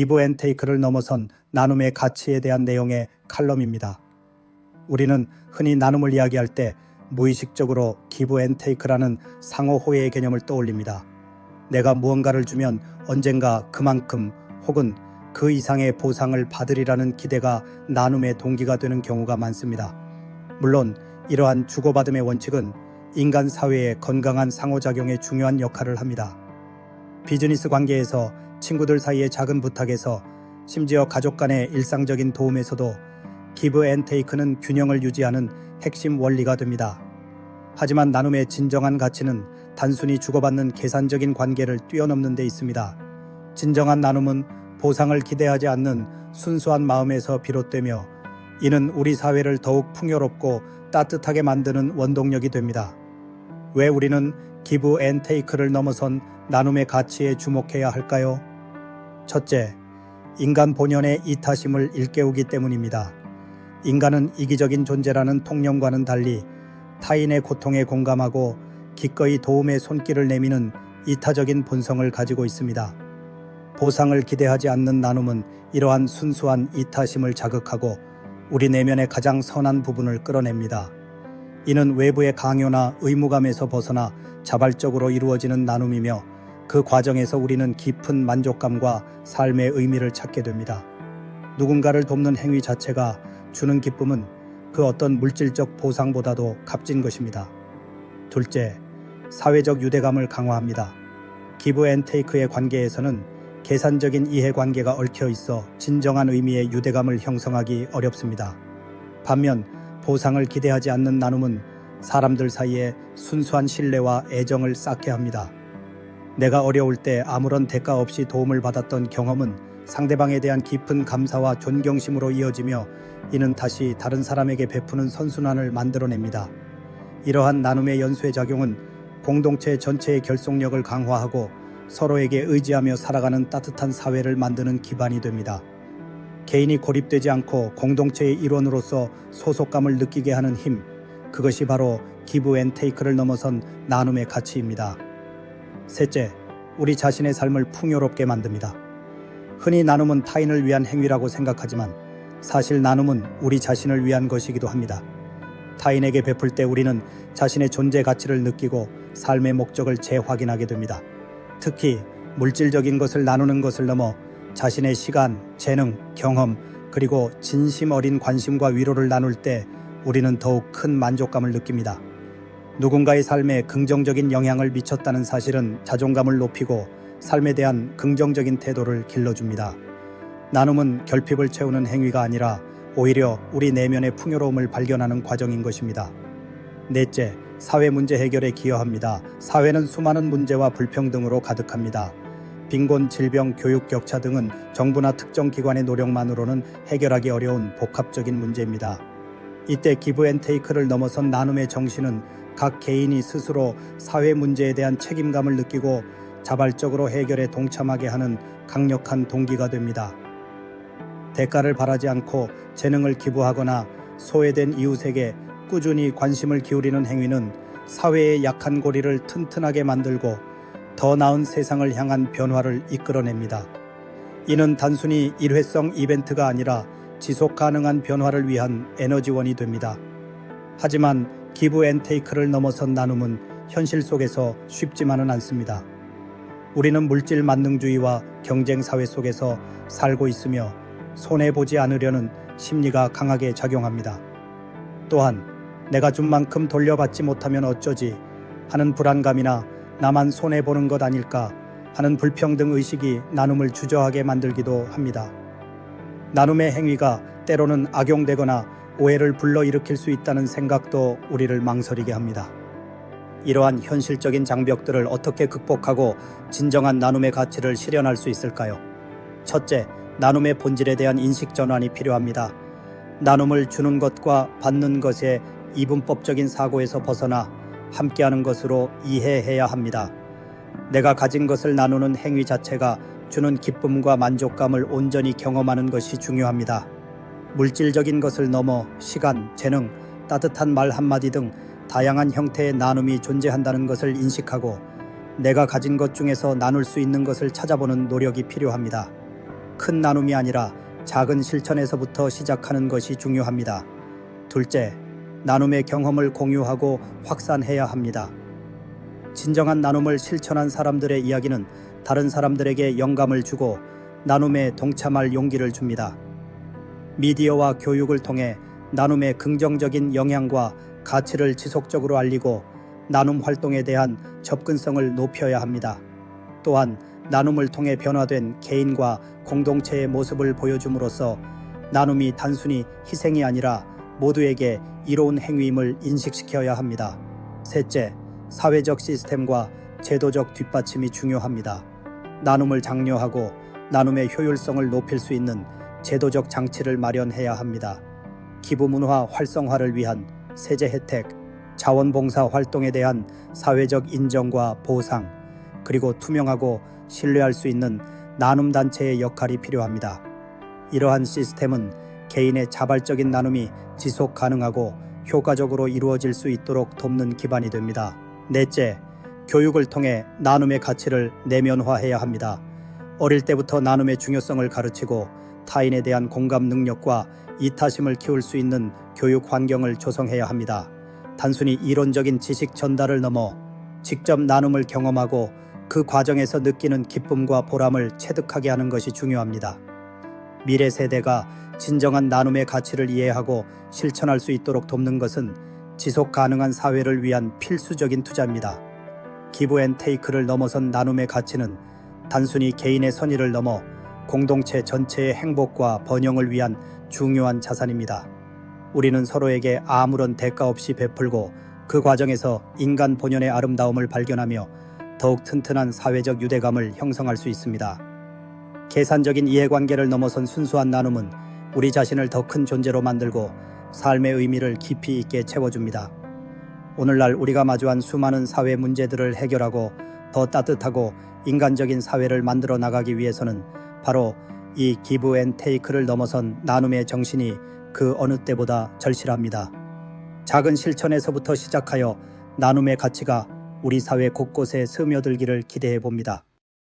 기브 앤 테이크를 넘어선 나눔의 가치에 대한 내용의 칼럼입니다. 우리는 흔히 나눔을 이야기할 때 무의식적으로 기브 앤 테이크라는 상호 호혜의 개념을 떠올립니다. 내가 무언가를 주면 언젠가 그만큼 혹은 그 이상의 보상을 받으리라는 기대가 나눔의 동기가 되는 경우가 많습니다. 물론 이러한 주고받음의 원칙은 인간 사회의 건강한 상호작용에 중요한 역할을 합니다. 비즈니스 관계에서, 친구들 사이의 작은 부탁에서, 심지어 가족 간의 일상적인 도움에서도 기브 앤 테이크는 균형을 유지하는 핵심 원리가 됩니다. 하지만 나눔의 진정한 가치는 단순히 주고받는 계산적인 관계를 뛰어넘는 데 있습니다. 진정한 나눔은 보상을 기대하지 않는 순수한 마음에서 비롯되며 이는 우리 사회를 더욱 풍요롭고 따뜻하게 만드는 원동력이 됩니다. 왜 우리는 기브 앤 테이크를 넘어선 나눔의 가치에 주목해야 할까요? 첫째, 인간 본연의 이타심을 일깨우기 때문입니다. 인간은 이기적인 존재라는 통념과는 달리 타인의 고통에 공감하고 기꺼이 도움의 손길을 내미는 이타적인 본성을 가지고 있습니다. 보상을 기대하지 않는 나눔은 이러한 순수한 이타심을 자극하고 우리 내면의 가장 선한 부분을 끌어냅니다. 이는 외부의 강요나 의무감에서 벗어나 자발적으로 이루어지는 나눔이며 그 과정에서 우리는 깊은 만족감과 삶의 의미를 찾게 됩니다. 누군가를 돕는 행위 자체가 주는 기쁨은 그 어떤 물질적 보상보다도 값진 것입니다. 둘째, 사회적 유대감을 강화합니다. 기브 앤 테이크의 관계에서는 계산적인 이해관계가 얽혀 있어 진정한 의미의 유대감을 형성하기 어렵습니다. 반면 보상을 기대하지 않는 나눔은 사람들 사이에 순수한 신뢰와 애정을 쌓게 합니다. 내가 어려울 때 아무런 대가 없이 도움을 받았던 경험은 상대방에 대한 깊은 감사와 존경심으로 이어지며 이는 다시 다른 사람에게 베푸는 선순환을 만들어냅니다. 이러한 나눔의 연쇄작용은 공동체 전체의 결속력을 강화하고 서로에게 의지하며 살아가는 따뜻한 사회를 만드는 기반이 됩니다. 개인이 고립되지 않고 공동체의 일원으로서 소속감을 느끼게 하는 힘, 그것이 바로 기브 앤 테이크를 넘어선 나눔의 가치입니다. 셋째, 우리 자신의 삶을 풍요롭게 만듭니다. 흔히 나눔은 타인을 위한 행위라고 생각하지만 사실 나눔은 우리 자신을 위한 것이기도 합니다. 타인에게 베풀 때 우리는 자신의 존재 가치를 느끼고 삶의 목적을 재확인하게 됩니다. 특히 물질적인 것을 나누는 것을 넘어 자신의 시간, 재능, 경험, 그리고 진심 어린 관심과 위로를 나눌 때 우리는 더욱 큰 만족감을 느낍니다. 누군가의 삶에 긍정적인 영향을 미쳤다는 사실은 자존감을 높이고 삶에 대한 긍정적인 태도를 길러줍니다. 나눔은 결핍을 채우는 행위가 아니라 오히려 우리 내면의 풍요로움을 발견하는 과정인 것입니다. 넷째, 사회 문제 해결에 기여합니다. 사회는 수많은 문제와 불평등으로 가득합니다. 빈곤, 질병, 교육 격차 등은 정부나 특정 기관의 노력만으로는 해결하기 어려운 복합적인 문제입니다. 이때 기브 앤 테이크를 넘어선 나눔의 정신은 각 개인이 스스로 사회 문제에 대한 책임감을 느끼고 자발적으로 해결에 동참하게 하는 강력한 동기가 됩니다. 대가를 바라지 않고 재능을 기부하거나 소외된 이웃에게 꾸준히 관심을 기울이는 행위는 사회의 약한 고리를 튼튼하게 만들고 더 나은 세상을 향한 변화를 이끌어냅니다. 이는 단순히 일회성 이벤트가 아니라 지속 가능한 변화를 위한 에너지원이 됩니다. 하지만 기브 앤 테이크를 넘어선 나눔은 현실 속에서 쉽지만은 않습니다. 우리는 물질 만능주의와 경쟁 사회 속에서 살고 있으며 손해보지 않으려는 심리가 강하게 작용합니다. 또한 내가 준 만큼 돌려받지 못하면 어쩌지 하는 불안감이나 나만 손해보는 것 아닐까 하는 불평등 의식이 나눔을 주저하게 만들기도 합니다. 나눔의 행위가 때로는 악용되거나 오해를 불러일으킬 수 있다는 생각도 우리를 망설이게 합니다. 이러한 현실적인 장벽들을 어떻게 극복하고 진정한 나눔의 가치를 실현할 수 있을까요? 첫째, 나눔의 본질에 대한 인식 전환이 필요합니다. 나눔을 주는 것과 받는 것의 이분법적인 사고에서 벗어나 함께하는 것으로 이해해야 합니다. 내가 가진 것을 나누는 행위 자체가 주는 기쁨과 만족감을 온전히 경험하는 것이 중요합니다. 물질적인 것을 넘어 시간, 재능, 따뜻한 말 한마디 등 다양한 형태의 나눔이 존재한다는 것을 인식하고 내가 가진 것 중에서 나눌 수 있는 것을 찾아보는 노력이 필요합니다. 큰 나눔이 아니라 작은 실천에서부터 시작하는 것이 중요합니다. 둘째, 나눔의 경험을 공유하고 확산해야 합니다. 진정한 나눔을 실천한 사람들의 이야기는 다른 사람들에게 영감을 주고 나눔에 동참할 용기를 줍니다. 미디어와 교육을 통해 나눔의 긍정적인 영향과 가치를 지속적으로 알리고 나눔 활동에 대한 접근성을 높여야 합니다. 또한 나눔을 통해 변화된 개인과 공동체의 모습을 보여줌으로써 나눔이 단순히 희생이 아니라 모두에게 이로운 행위임을 인식시켜야 합니다. 셋째, 사회적 시스템과 제도적 뒷받침이 중요합니다. 나눔을 장려하고 나눔의 효율성을 높일 수 있는 제도적 장치를 마련해야 합니다. 기부 문화 활성화를 위한 세제 혜택, 자원봉사 활동에 대한 사회적 인정과 보상, 그리고 투명하고 신뢰할 수 있는 나눔 단체의 역할이 필요합니다. 이러한 시스템은 개인의 자발적인 나눔이 지속 가능하고 효과적으로 이루어질 수 있도록 돕는 기반이 됩니다. 넷째, 교육을 통해 나눔의 가치를 내면화해야 합니다. 어릴 때부터 나눔의 중요성을 가르치고 타인에 대한 공감 능력과 이타심을 키울 수 있는 교육 환경을 조성해야 합니다. 단순히 이론적인 지식 전달을 넘어 직접 나눔을 경험하고 그 과정에서 느끼는 기쁨과 보람을 체득하게 하는 것이 중요합니다. 미래 세대가 진정한 나눔의 가치를 이해하고 실천할 수 있도록 돕는 것은 지속 가능한 사회를 위한 필수적인 투자입니다. 기브 앤 테이크를 넘어선 나눔의 가치는 단순히 개인의 선의를 넘어 공동체 전체의 행복과 번영을 위한 중요한 자산입니다. 우리는 서로에게 아무런 대가 없이 베풀고 그 과정에서 인간 본연의 아름다움을 발견하며 더욱 튼튼한 사회적 유대감을 형성할 수 있습니다. 계산적인 이해관계를 넘어선 순수한 나눔은 우리 자신을 더 큰 존재로 만들고 삶의 의미를 깊이 있게 채워줍니다. 오늘날 우리가 마주한 수많은 사회 문제들을 해결하고 더 따뜻하고 인간적인 사회를 만들어 나가기 위해서는 바로 이 기브 앤 테이크를 넘어선 나눔의 정신이 그 어느 때보다 절실합니다. 작은 실천에서부터 시작하여 나눔의 가치가 우리 사회 곳곳에 스며들기를 기대해 봅니다.